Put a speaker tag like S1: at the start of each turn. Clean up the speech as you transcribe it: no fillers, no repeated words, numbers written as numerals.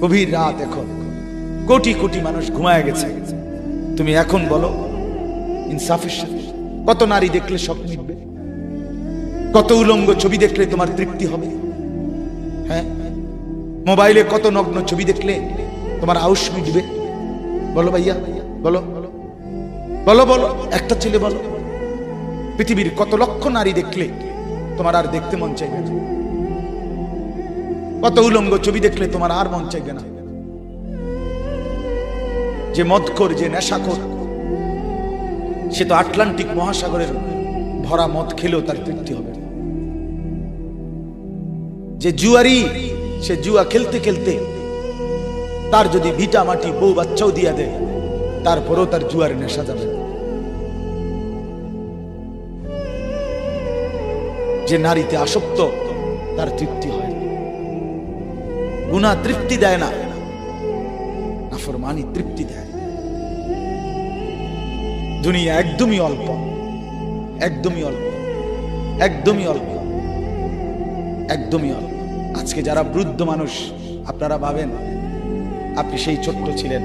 S1: গভীর রাত, এখন কোটি কোটি মানুষ ঘুমায় গেছে, তুমি এখন বলো ইনসাফের সাথে কত নারী দেখলে স্বপ্ন মিটবে? কত উলঙ্গ ছবি দেখলে তোমার তৃপ্তি হবে? হ্যাঁ, মোবাইলে কত নগ্ন ছবি দেখলে তোমার আউশ মিটবে? বলো ভাইয়া, বলো বলো বলো, একটা ছেলে বলো। পৃথিবীর কত লক্ষ নারী দেখলে তোমার আর দেখতে মন চাইবে না? কত উলঙ্গ ছবি দেখলে তোমার আর মন চাইবে না? যে মদখোর, যে নেশাখোর, সে তো আটলান্টিক মহাসাগরের ভরা মদ খেলেও তার তৃপ্তি হবে। যে জুয়ারি, সে জুয়া খেলতে খেলতে তার যদি ভিটা মাটি বউ বাচ্চাও দিয়া দেয়, তারপরেও তার জুয়ার নেশা যাবে। যে নারীতে আসক্ত, তার তৃপ্তি হয়। গুনাহ তৃপ্তি দেয় না, নাফরমানি তৃপ্তি দেয়। দুনিয়া একদমই অল্প, একদমই অল্প, একদমই অল্প, একদমই অল্প। আজকে যারা বৃদ্ধ মানুষ, আপনারা ভাবেন আপনি সেই ছোট্ট ছিলেন,